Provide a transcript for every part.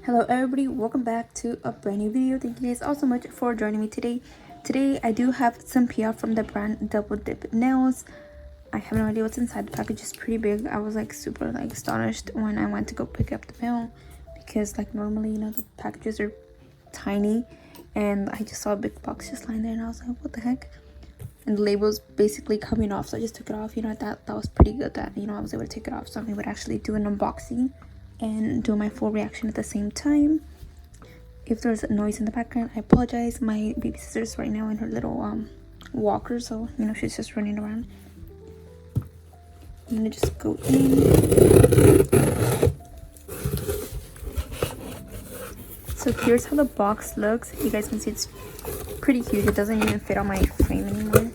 Hello everybody, welcome back to a brand new video. Thank you guys all so much for joining me today. Today I do have some PR from the brand Double Dip Nails. I have no idea what's inside. The package is pretty big. I was like super astonished when I went to go pick up the mail, because like normally, you know, the packages are tiny, and I just saw a big box just lying there and I was like, what the heck? And the label's basically coming off, so I just took it off. You know, that was pretty good that, you know, I was able to take it off, so I would actually do an unboxing and do my full reaction at the same time. If there's a noise in the background, I apologize. My baby sister's right now in her little walker, so you know, she's just running around. I'm gonna just go in. So here's how the box looks. You guys can see it's pretty huge. It doesn't even fit on my frame anymore.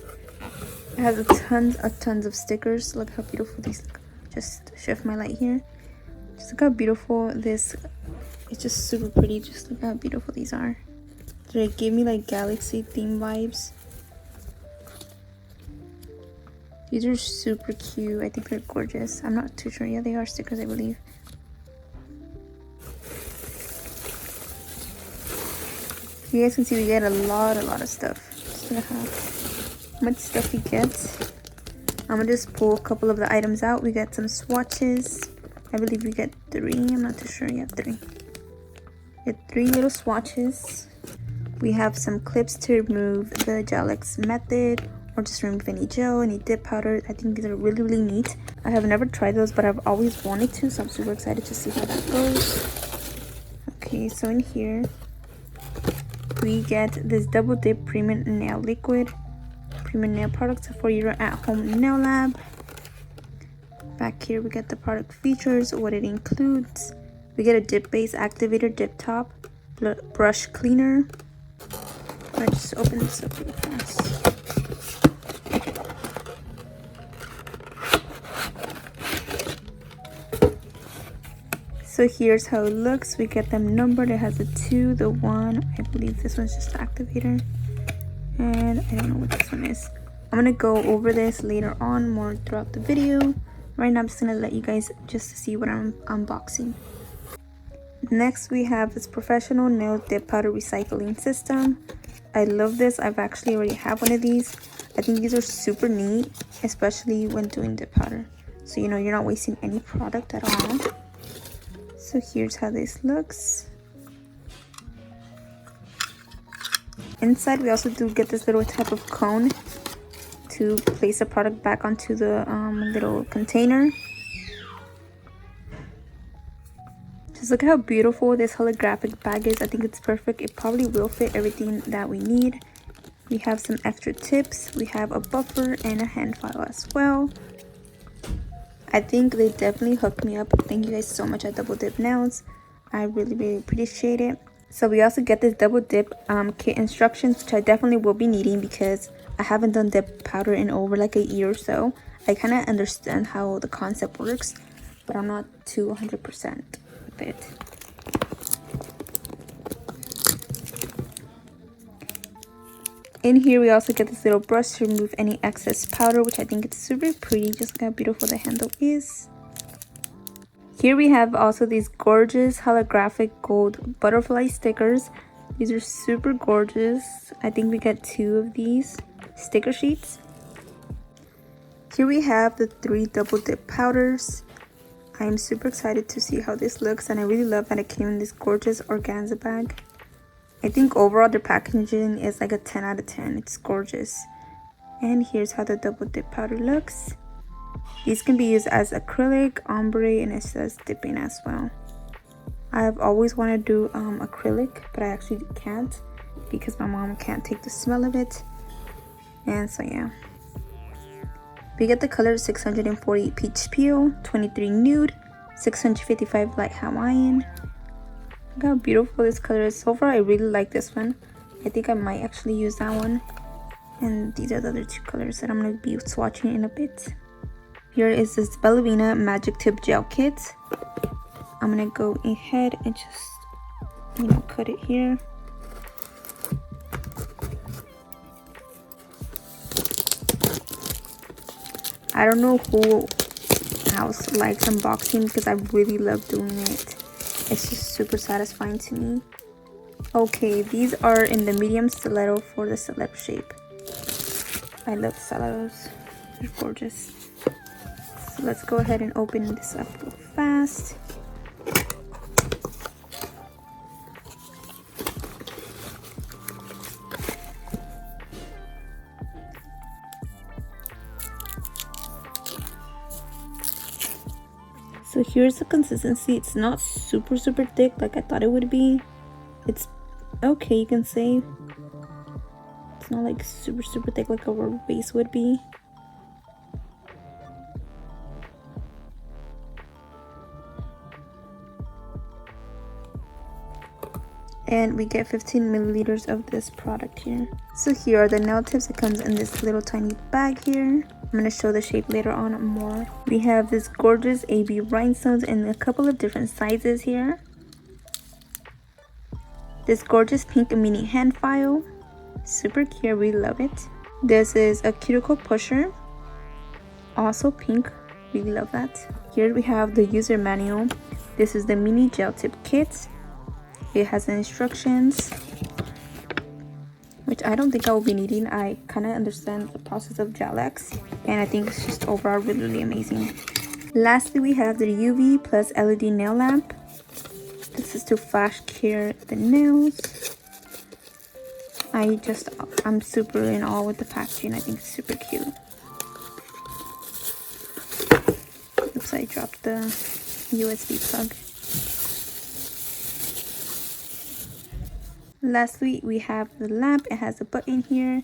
It has tons of stickers. Look how beautiful these look. Just shift my light here. Just look how beautiful this, it's just super pretty. Just look how beautiful these are. They give me like galaxy theme vibes. These are super cute. I think they're gorgeous. I'm not too sure. Yeah, they are stickers, I believe. You guys can see we get a lot of stuff. Just look at how much stuff we get. I'm gonna just pull a couple of the items out. We got some swatches. I believe we get 3. I'm not too sure. Yeah, 3. We get 3 little swatches. We have some clips to remove the gel X method, or just remove any gel, any dip powder. I think these are really neat. I have never tried those, but I've always wanted to, so I'm super excited to see how that goes. Okay, so in here we get this Double Dip Premium Nail Liquid, premium nail products for your at-home nail lab. Back here we get the product features, what it includes. We get a dip base activator, dip top, brush cleaner. Let's just open this up really fast. So here's how it looks. We get them numbered. It has a 2, the 1. I believe this one's just the activator, and I don't know what this one is. I'm gonna go over this later on more throughout the video. Right now I'm just gonna let you guys just see what I'm unboxing. Next we have this professional nail dip powder recycling system. I love this. I've actually already have one of these. I think these are super neat, especially when doing dip powder, so you know you're not wasting any product at all. So here's how this looks. Inside we also do get this little type of cone to place the product back onto the little container. Just look at how beautiful this holographic bag is. I think it's perfect. It probably will fit everything that we need. We have some extra tips. We have a buffer and a hand file as well. I think they definitely hooked me up. Thank you guys so much at Double Dip Nails. I really appreciate it. So we also get this Double Dip kit instructions, which I definitely will be needing because I haven't done dip powder in over like a year or so. I kind of understand how the concept works, but I'm not too 100% with it. In here we also get this little brush to remove any excess powder, which I think it's super pretty. Just look how beautiful the handle is. Here we have also these gorgeous holographic gold butterfly stickers. These are super gorgeous. I think we get 2 of these sticker sheets. Here we have the 3 double dip powders. I am super excited to see how this looks, and I really love that it came in this gorgeous organza bag. I think overall the packaging is like a 10 out of 10. It's gorgeous. And here's how the double dip powder looks. These can be used as acrylic, ombre, and it says dipping as well. I've always wanted to do acrylic, but I actually can't because my mom can't take the smell of it. And so yeah, we get the color 640 peach peel, 23 nude, 655 light Hawaiian. Look how beautiful this color is. So far I really like this one. I think I might actually use that one. And these are the other 2 colors that I'm going to be swatching in a bit. Here is this Bellavena Magic Tip Gel Kit. I'm going to go ahead and just, you know, cut it here. I don't know who else likes unboxing because I really love doing it. It's just super satisfying to me. Okay, these are in the medium stiletto for the stiletto shape. I love stilettos. They're gorgeous. So let's go ahead and open this up real fast. So here's the consistency. It's not super thick like I thought it would be. It's okay, you can say. It's not like super thick like a rubber base would be. And we get 15 milliliters of this product here. So here are the nail tips. It comes in this little tiny bag here. I'm going to show the shape later on more. We have this gorgeous AB rhinestones in a couple of different sizes here. This gorgeous pink mini hand file. Super cute, we love it. This is a cuticle pusher. Also pink, we love that. Here we have the user manual. This is the mini gel tip kit. It has the instructions, which I don't think I will be needing. I kind of understand the process of gel X, and I think it's just overall really amazing. Lastly, we have the UV plus LED nail lamp. This is to flash cure the nails. I'm super in awe with the packaging. I think it's super cute. Oops, I dropped the USB plug. Lastly, we have the lamp. It has a button here.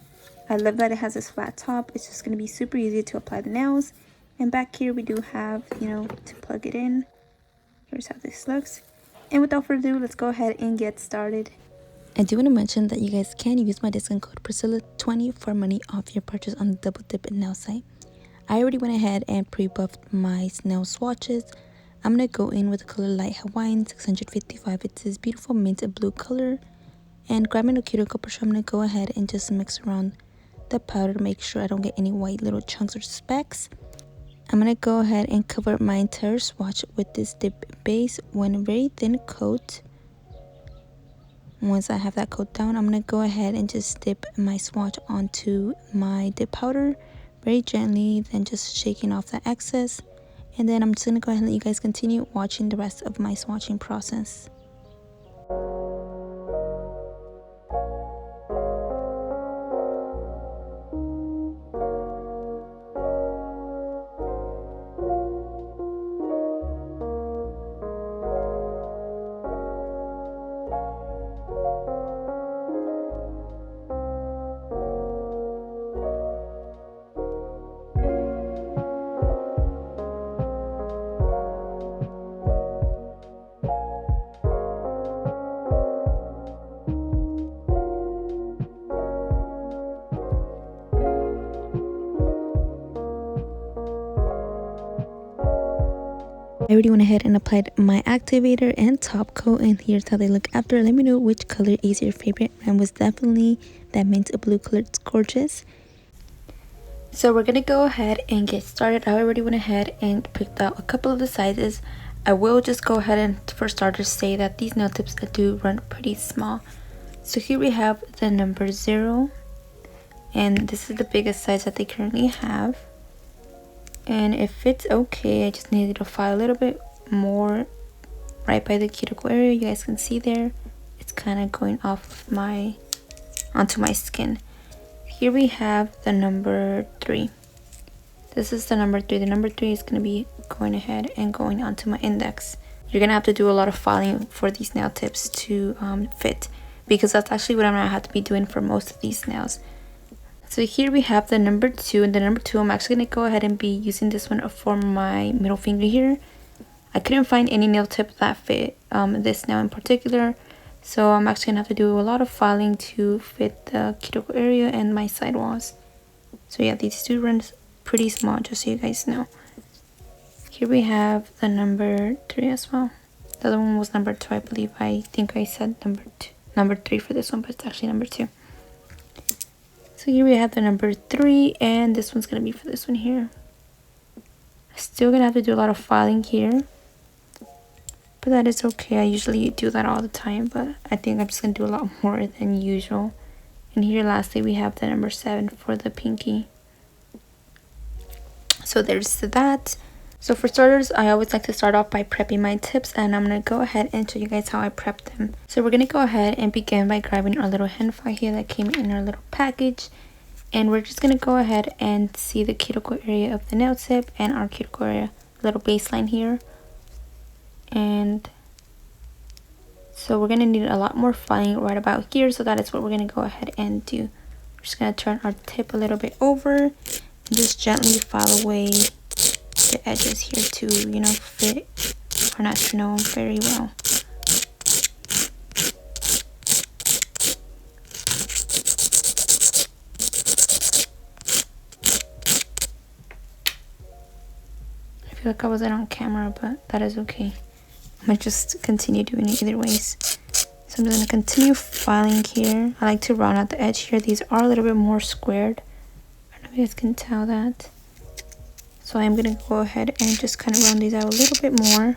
I love that it has this flat top. It's just going to be super easy to apply the nails. And back here we do have, to plug it in. Here's how this looks. And without further ado, let's go ahead and get started. I do want to mention that you guys can use my discount code Priscilla20 for money off your purchase on the Double Dip nail site. I already went ahead and pre-buffed my nail swatches. I'm going to go in with the color Light Hawaiian 655. It's this beautiful mint blue color. And grabbing a cuticle pusher, I'm going to go ahead and just mix around the powder to make sure I don't get any white little chunks or specks. I'm going to go ahead and cover my entire swatch with this dip base. One very thin coat. Once I have that coat down, I'm going to go ahead and just dip my swatch onto my dip powder very gently, then just shaking off the excess. And then I'm just going to go ahead and let you guys continue watching the rest of my swatching process. I already went ahead and applied my activator and top coat, and here's how they look after. Let me know which color is your favorite. Mine was definitely that mint blue color. It's gorgeous. So we're gonna go ahead and get started. I already went ahead and picked out a couple of the sizes. I will just go ahead and for starters say that these nail tips do run pretty small. So here we have the number 0, and this is the biggest size that they currently have. And it fits okay. I just needed to file a little bit more right by the cuticle area. You guys can see there, it's kind of going off onto my skin. Here we have the number 3. This is the number 3. The number 3 is going to be going ahead and going onto my index. You're going to have to do a lot of filing for these nail tips to fit, because that's actually what I'm going to have to be doing for most of these nails. So here we have the number 2, and the number 2, I'm actually going to go ahead and be using this one for my middle finger here. I couldn't find any nail tip that fit this nail in particular, so I'm actually going to have to do a lot of filing to fit the cuticle area and my side walls. So yeah, these two run pretty small, just so you guys know. Here we have the number 3 as well. The other one was number 2, I believe. I think I said number 3 for this one, but it's actually number 2. So here we have the number 3, and this one's going to be for this one here. Still going to have to do a lot of filing here. but that is okay. I usually do that all the time, but I think I'm just gonna do a lot more than usual. And here lastly we have the number 7 for the pinky. So there's that. So for starters, I always like to start off by prepping my tips, and I'm going to go ahead and show you guys how I prep them. So we're going to go ahead and begin by grabbing our little hand file here that came in our little package. And we're just going to go ahead and see the cuticle area of the nail tip and our cuticle area, little baseline here. And so we're going to need a lot more filing right about here, so that is what we're going to go ahead and do. We're just going to turn our tip a little bit over and just gently file away the edges here to, you know, fit our natural very well. I feel like I wasn't on camera, but that is okay. I'm gonna just continue doing it either ways. So I'm just gonna continue filing here. I like to round out the edge here. These are a little bit more squared. I don't know if you guys can tell that. So I'm going to go ahead and just kind of round these out a little bit more.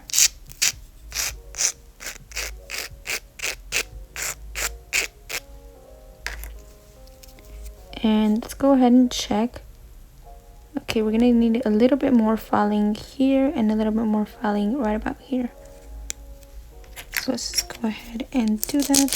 And let's go ahead and check. Okay, we're going to need a little bit more filing here and a little bit more filing right about here. So let's just go ahead and do that.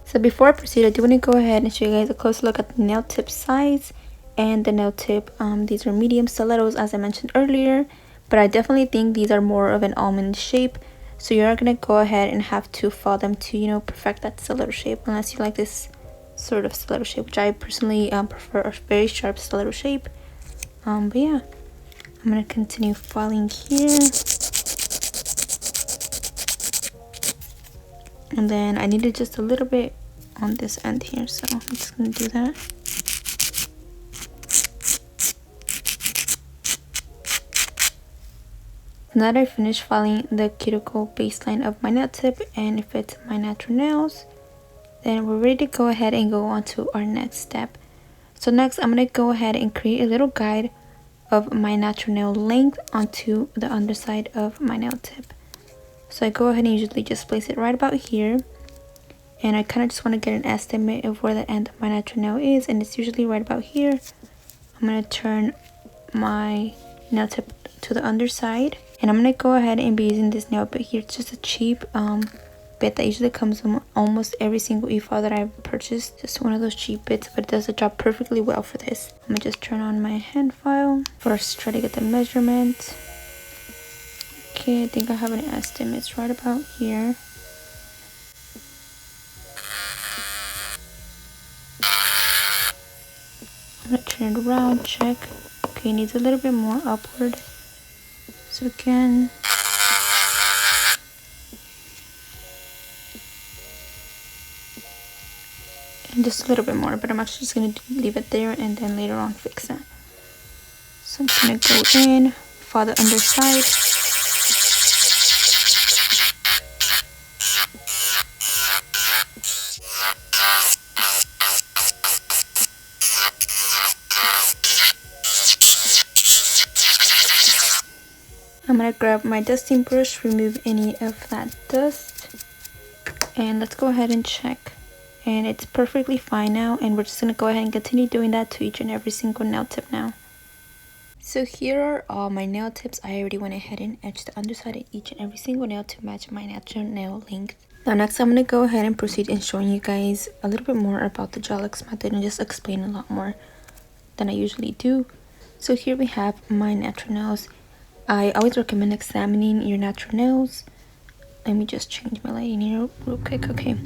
So before I proceed, I do want to go ahead and show you guys a closer look at the nail tip size and the nail tip. These are medium stilettos, as I mentioned earlier, but I definitely think these are more of an almond shape, so you're gonna go ahead and have to file them to, you know, perfect that stiletto shape, unless you like this sort of stiletto shape, which I personally prefer a very sharp stiletto shape. But yeah, I'm gonna continue filing here, and then I needed just a little bit on this end here, so I'm just gonna do that. Now that I finished filing the cuticle baseline of my nail tip and it fits my natural nails, then we're ready to go ahead and go on to our next step. So next, I'm going to go ahead and create a little guide of my natural nail length onto the underside of my nail tip. So I go ahead and usually just place it right about here, and I kind of just want to get an estimate of where the end of my natural nail is, and it's usually right about here. I'm going to turn my nail tip to the underside, and I'm going to go ahead and be using this nail bit here. It's just a cheap bit that usually comes from almost every single e-file that I've purchased. Just one of those cheap bits, but it does the job perfectly well for this. I'm going to just turn on my hand file. First, try to get the measurement. Okay, I think I have an estimate. It's right about here. I'm going to turn it around, check. Okay, it needs a little bit more upward. So again, and just a little bit more, but I'm actually just going to leave it there and then later on fix that. So I'm going to go in, file the underside. I'm going to grab my dusting brush, remove any of that dust, and let's go ahead and check. And it's perfectly fine now, and we're just going to go ahead and continue doing that to each and every single nail tip now. So here are all my nail tips. I already went ahead and etched the underside of each and every single nail to match my natural nail length. Now next, I'm going to go ahead and proceed in showing you guys a little bit more about the gel X method and just explain a lot more than I usually do. So here we have my natural nails. I always recommend examining your natural nails. Let me just change my lighting here real quick. Okay,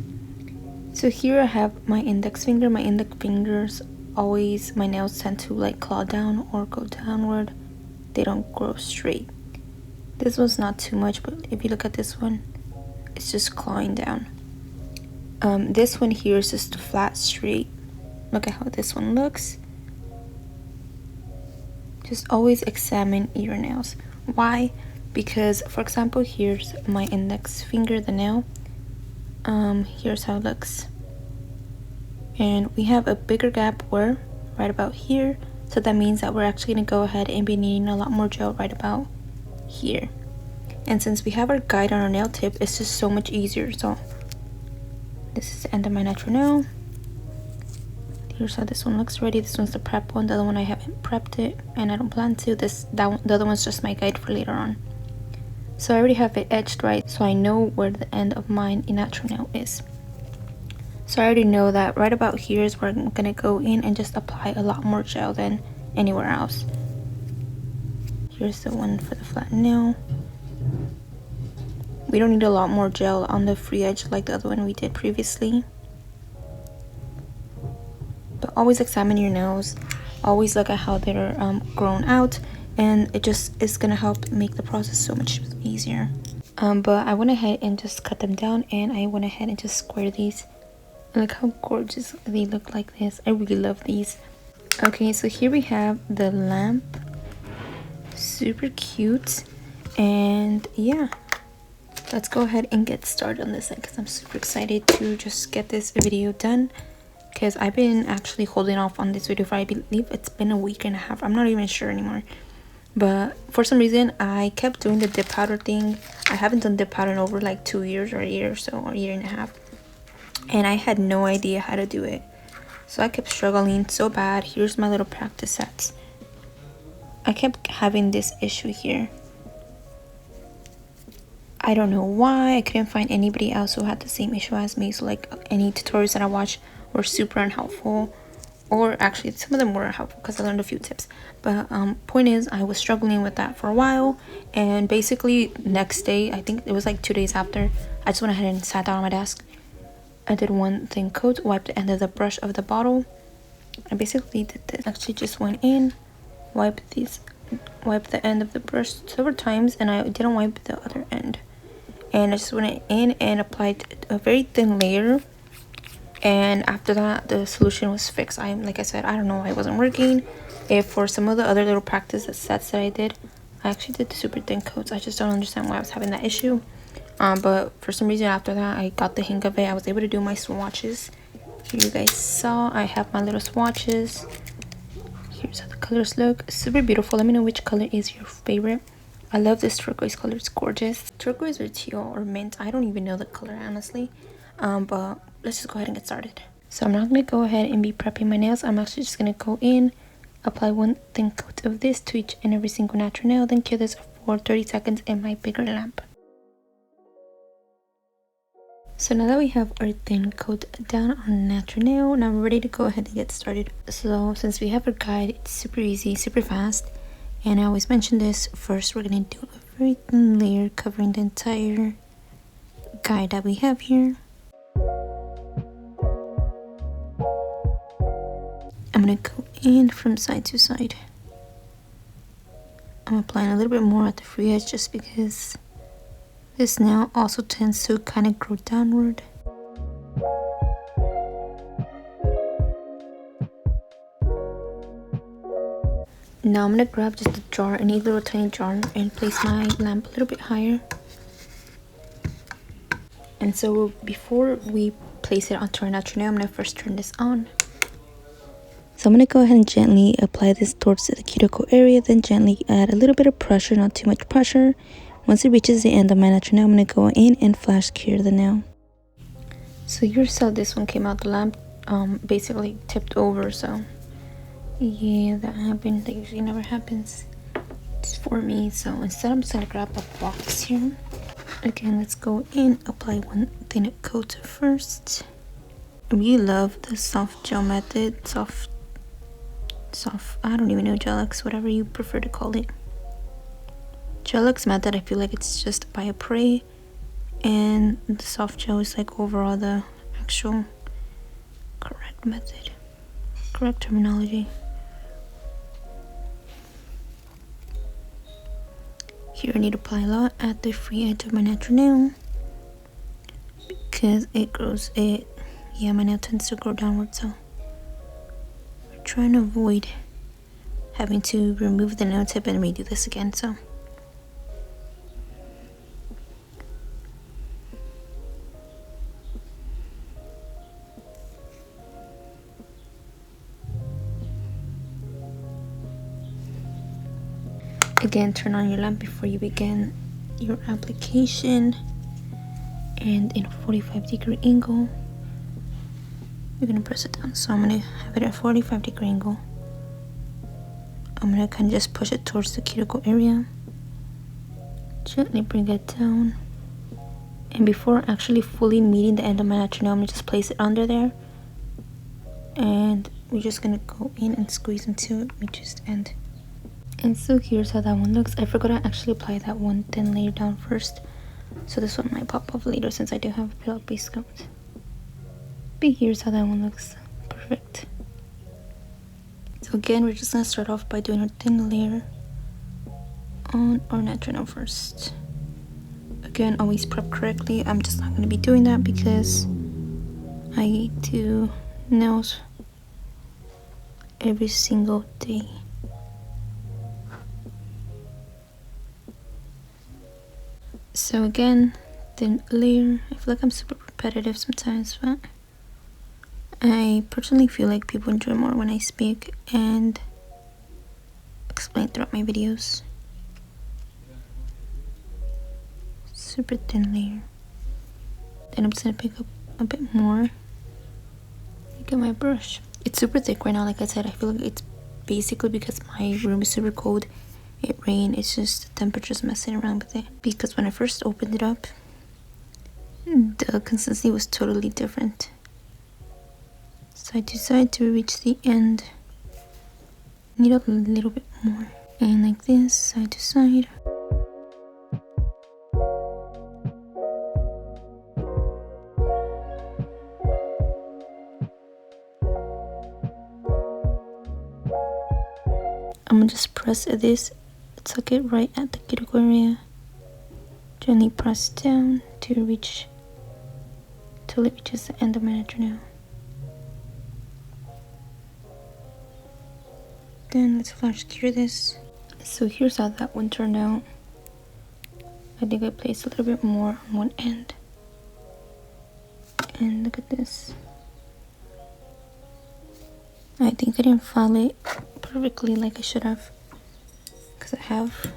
so here I have my index finger. My index fingers always, my nails tend to like claw down or go downward. They don't grow straight. This one's not too much, but if you look at this one, it's just clawing down. This one here is just flat straight. Look at how this one looks. Just always examine your nails. Why? Because, for example, here's my index finger, the nail. Here's how it looks. And we have a bigger gap where right about here. So that means that we're actually going to go ahead and be needing a lot more gel right about here. And since we have our guide on our nail tip, it's just so much easier. So this is the end of my natural nail. Here's how this one looks ready. This one's the prep one. The other one I haven't prepped it and I don't plan to. The other one's just my guide for later on. So I already have it etched right, so I know where the end of my natural nail is. So I already know that right about here is where I'm gonna go in and just apply a lot more gel than anywhere else. Here's the one for the flat nail. We don't need a lot more gel on the free edge like the other one we did previously. But always examine your nails. Always look at how they're grown out, and it just is gonna help make the process so much easier. But I went ahead and just cut them down, and I went ahead and just square these. And look how gorgeous they look like this. I really love these. Okay, so here we have the lamp. Super cute. And yeah, let's go ahead and get started on this side because I'm super excited to just get this video done. Because I've been actually holding off on this video for, I believe it's been a week and a half. I'm not even sure anymore. But for some reason, I kept doing the dip powder thing. I haven't done dip powder in over like 2 years or a year or so, or a year and a half. And I had no idea how to do it. So I kept struggling so bad. Here's my little practice sets. I kept having this issue here. I don't know why. I couldn't find anybody else who had the same issue as me. So like any tutorials that I watched were super unhelpful. Or actually some of them were helpful because I learned a few tips. But point is, I was struggling with that for a while. And basically next day, I think it was like 2 days after, I just went ahead and sat down on my desk. I did one thin coat, wiped the end of the brush of the bottle. I basically did this. Actually just went in, wiped the end of the brush several times, and I didn't wipe the other end. And I just went in and applied a very thin layer. And after that, the solution was fixed. Like I said, I don't know why it wasn't working. If for some of the other little practice sets that I did, I actually did the super thin coats. I just don't understand why I was having that issue. But for some reason after that, I got the hang of it. I was able to do my swatches. Here you guys saw, I have my little swatches. Here's how the colors look. Super beautiful. Let me know which color is your favorite. I love this turquoise color. It's gorgeous. Turquoise or teal or mint. I don't even know the color, honestly. But let's just go ahead and get started. So I'm not going to go ahead and be prepping my nails. I'm actually just going to go in, apply one thin coat of this to each and every single natural nail, then cure this for 30 seconds in my bigger lamp. So now that we have our thin coat down on the natural nail, now we're ready to go ahead and get started. So since we have our guide, it's super easy, super fast. And I always mention this, first we're going to do a very thin layer covering the entire guide that we have here. I'm going to go in from side to side. I'm applying a little bit more at the free edge just because this nail also tends to kind of grow downward. Now I'm going to grab just a jar, any little tiny jar, and place my lamp a little bit higher. And so before we place it onto our natural nail, I'm going to first turn this on. So I'm going to go ahead and gently apply this towards the cuticle area, then gently add a little bit of pressure, not too much pressure. Once it reaches the end of my natural nail, I'm going to go in and flash cure the nail. So here's how this one came out. The lamp basically tipped over, so yeah, that happened. That usually never happens. It's for me. So instead, I'm just going to grab a box here. Again, let's go in, apply one thin coat first. I really love the soft gel method. Soft, I don't even know, Gelux, whatever you prefer to call it. Gelux method, I feel like it's just by a prey, and the soft gel is like overall the actual correct method, correct terminology. Here I need to apply a lot at the free edge of my natural nail because yeah, my nail tends to grow downward, so we're trying to avoid having to remove the nail tip and redo this again. So Again, turn on your lamp before you begin your application, and in a 45-degree angle you're gonna press it down. So I'm gonna have it at 45-degree angle. I'm gonna kind of just push it towards the cuticle area, gently bring it down, and before actually fully meeting the end of my natural nail, I'm gonna just place it under there, and we're just gonna go in and squeeze until it reaches the end. And so here's how that one looks. I forgot to actually apply that one thin layer down first, so this one might pop off later since I do have a pale base coat. But here's how that one looks. Perfect. So again, we're just gonna start off by doing a thin layer on our natural nail first. Again, always prep correctly. I'm just not gonna be doing that because I do nails every single day. So again, thin layer. I feel like I'm super repetitive sometimes, but I personally feel like people enjoy more when I speak and explain throughout my videos. Super thin layer. Then I'm just gonna pick up a bit more. Look at my brush. It's super thick right now. Like I said, I feel like it's basically because my room is super cold. It rained. It's just the temperature's messing around with it. Because when I first opened it up, the consistency was totally different. Side to side to reach the end. Need a little bit more. And like this, side to side. I'm gonna just press this, tuck it right at the cuticle area. Gently press down to reach, till it reaches the end of my natural nail. Then let's flash cure this. So here's how that one turned out. I think I placed a little bit more on one end. And look at this. I think I didn't file it perfectly like I should have, because I have.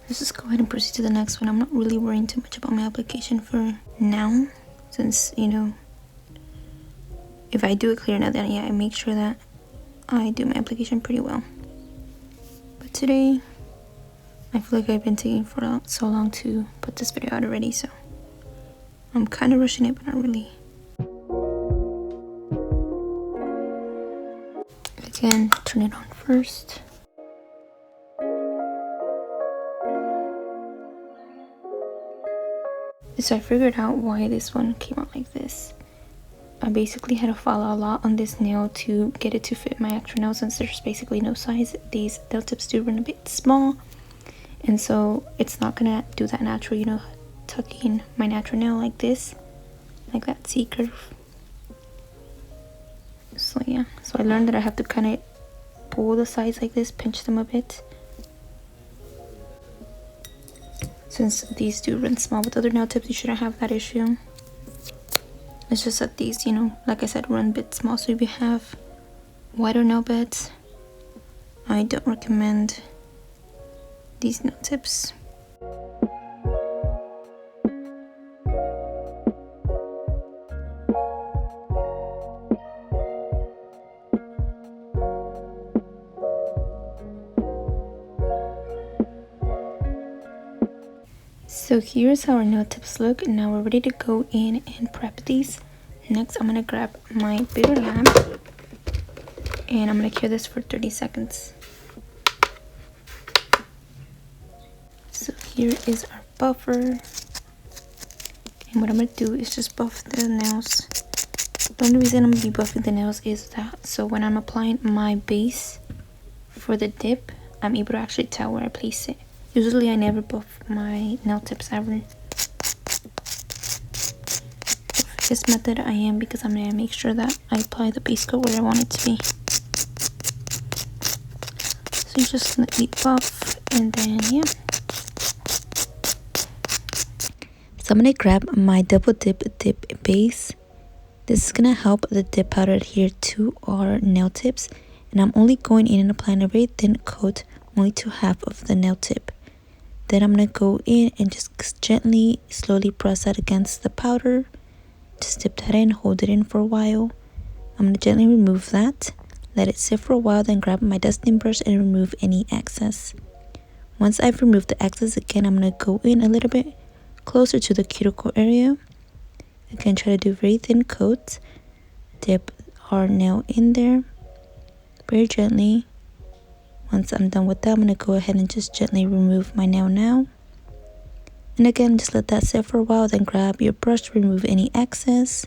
Let's just go ahead and proceed to the next one. I'm not really worrying too much about my application for now, since, you know, if I do it clear now, then yeah, I make sure that I do my application pretty well. But today, I feel like I've been taking for so long to put this video out already, so I'm kind of rushing it, but not really. Again, turn it on first. So I figured out why this one came out like this. I basically had to follow a lot on this nail to get it to fit my actual nail, since there's basically no size. These nail tips do run a bit small, and so it's not gonna do that natural, you know, tucking my natural nail like this, like that C curve. So yeah, so I learned that I have to kind of pull the sides like this, pinch them a bit, since these do run small. With other nail tips, you shouldn't have that issue. It's just that these, you know, like I said, run a bit small. So if you have wider nail beds, I don't recommend these nail tips. So here's how our nail tips look. Now we're ready to go in and prep these. Next, I'm gonna grab my bigger lamp and I'm gonna cure this for 30 seconds. So here is our buffer. And what I'm gonna do is just buff the nails. The only reason I'm gonna be buffing the nails is that so when I'm applying my base for the dip, I'm able to actually tell where I place it. Usually I never buff my nail tips ever. For this method I am, because I'm gonna make sure that I apply the base coat where I want it to be. So you just lightly buff, and then yeah. So I'm gonna grab my double dip base. This is gonna help the dip powder adhere to our nail tips, and I'm only going in and applying a very thin coat only to half of the nail tip. Then I'm going to go in and just gently, slowly press that against the powder. Just dip that in, hold it in for a while. I'm going to gently remove that, let it sit for a while, then grab my dusting brush and remove any excess. Once I've removed the excess, again, I'm going to go in a little bit closer to the cuticle area. Again, try to do very thin coats. Dip our nail in there very gently. Once I'm done with that, I'm going to go ahead and just gently remove my nail now. And again, just let that sit for a while, then grab your brush to remove any excess.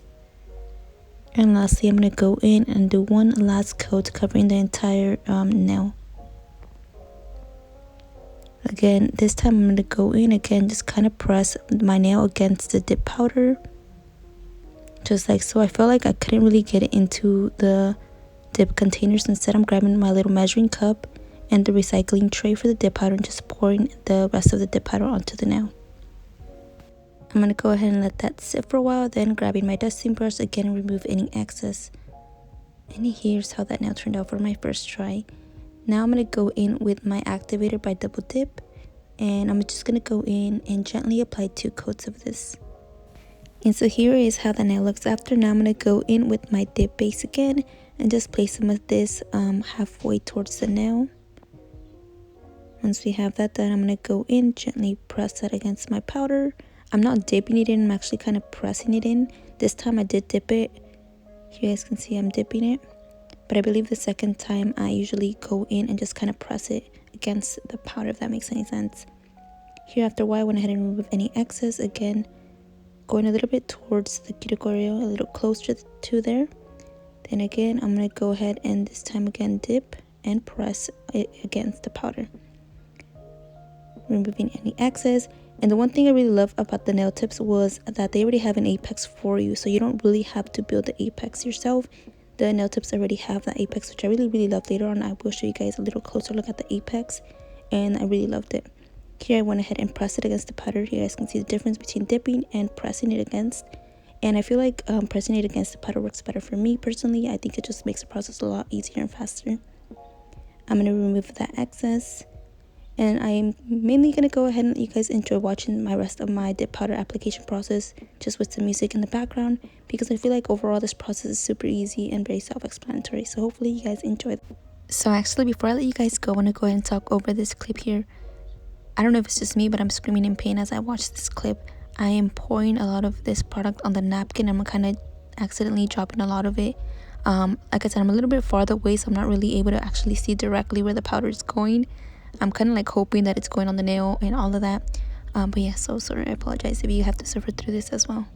And lastly, I'm going to go in and do one last coat covering the entire nail. Again, this time I'm going to go in again, just kind of press my nail against the dip powder. Just like so. I felt like I couldn't really get it into the dip containers. Instead, I'm grabbing my little measuring cup and the recycling tray for the dip powder and just pouring the rest of the dip powder onto the nail. I'm going to go ahead and let that sit for a while, then grabbing my dusting brush again, remove any excess. And here's how that nail turned out for my first try. Now I'm going to go in with my activator by double dip, and I'm just going to go in and gently apply 2 coats of this. And so here is how the nail looks after. Now I'm going to go in with my dip base again and just place some of this halfway towards the nail. Once we have that done, I'm going to go in, gently press that against my powder. I'm not dipping it in, I'm actually kind of pressing it in. This time I did dip it. Here you guys can see I'm dipping it. But I believe the second time I usually go in and just kind of press it against the powder, if that makes any sense. Here after a while, I went ahead and removed any excess. Again, going a little bit towards the cuticle area, a little closer to there. Then again, I'm going to go ahead and this time again dip and press it against the powder, removing any excess. And the one thing I really love about the nail tips was that they already have an apex for you, so you don't really have to build the apex yourself. The nail tips already have that apex, which I really love. Later on I will show you guys a little closer look at the apex, and I really loved it. Here I went ahead and pressed it against the powder. You guys can see the difference between dipping and pressing it against, and I feel like pressing it against the powder works better for me personally. I think it just makes the process a lot easier and faster. I'm going to remove that excess, and I'm mainly going to go ahead and let you guys enjoy watching my rest of my dip powder application process just with some music in the background, because I feel like overall this process is super easy and very self-explanatory. So hopefully you guys enjoy. So actually, before I let you guys go, I want to go ahead and talk over this clip here. I don't know if it's just me, but I'm screaming in pain as I watch this clip. I am pouring a lot of this product on the napkin. I'm kind of accidentally dropping a lot of it. Like I said, I'm a little bit farther away, so I'm not really able to actually see directly where the powder is going. I'm kind of like hoping that it's going on the nail and all of that. But yeah, so sorry. I apologize if you have to suffer through this as well.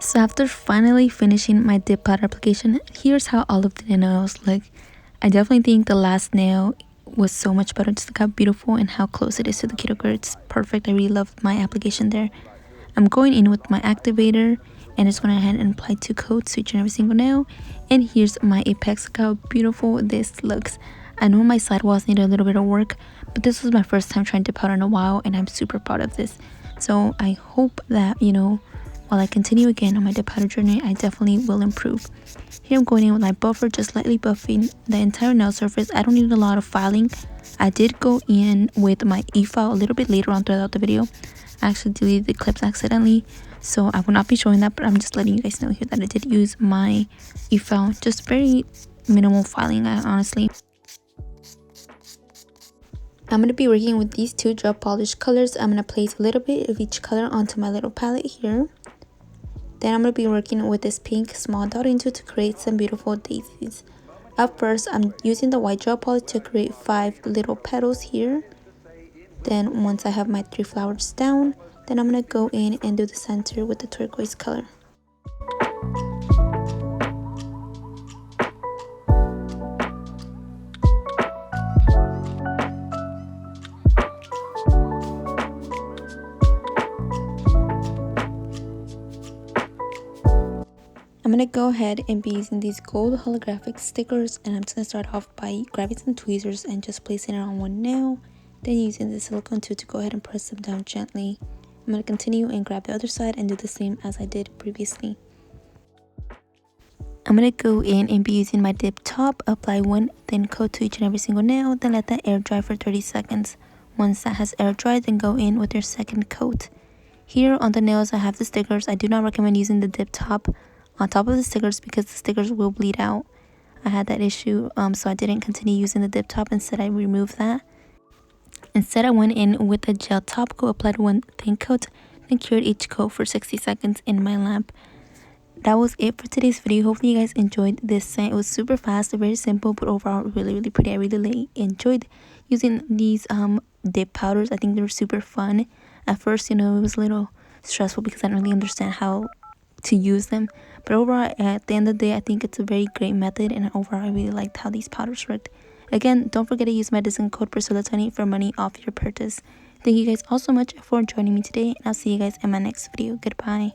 So after finally finishing my dip powder application, here's how all of the nails look. I definitely think the last nail was so much better. Just look how beautiful and how close it is to the cuticle. It's perfect. I really loved my application there. I'm going in with my activator and just went ahead and applied 2 coats to each and every single nail. And here's my apex. Look how beautiful this looks. I know my sidewalls need a little bit of work, but this was my first time trying dip powder in a while, and I'm super proud of this. So I hope that, you know, while I continue again on my dip powder journey, I definitely will improve. Here I'm going in with my buffer, just lightly buffing the entire nail surface. I don't need a lot of filing. I did go in with my e-file a little bit later on throughout the video. I actually deleted the clips accidentally, so I will not be showing that, but I'm just letting you guys know here that I did use my e-file. Just very minimal filing, honestly. I'm going to be working with these 2 gel polish colors. I'm going to place a little bit of each color onto my little palette here. Then I'm going to be working with this pink small dotting tool to create some beautiful daisies. Up first, I'm using the white gel polish to create 5 little petals here. Then once I have my 3 flowers down, then I'm going to go in and do the center with the turquoise color. I'm going to go ahead and be using these gold holographic stickers, and I'm just going to start off by grabbing some tweezers and just placing it on one nail, then using the silicone tool to go ahead and press them down gently. I'm going to continue and grab the other side and do the same as I did previously. I'm going to go in and be using my dip top, apply 1 thin coat to each and every single nail, then let that air dry for 30 seconds. Once that has air dried, then go in with your second coat. Here on the nails I have the stickers. I do not recommend using the dip top on top of the stickers because the stickers will bleed out. I had that issue, so I didn't continue using the dip top. Instead, I removed that. Instead, I went in with a gel top coat, applied 1 thin coat, then cured each coat for 60 seconds in my lamp. That was it for today's video. Hopefully you guys enjoyed this scent. It was super fast, very simple, but overall really pretty. I really enjoyed using these dip powders. I think they were super fun. At first, you know, it was a little stressful because I didn't really understand how to use them, but overall at the end of the day, I think it's a very great method, and overall I really liked how these powders worked. Again, don't forget to use my discount code Priscilla20 for money off your purchase. Thank you guys all so much for joining me today, and I'll see you guys in my next video. Goodbye.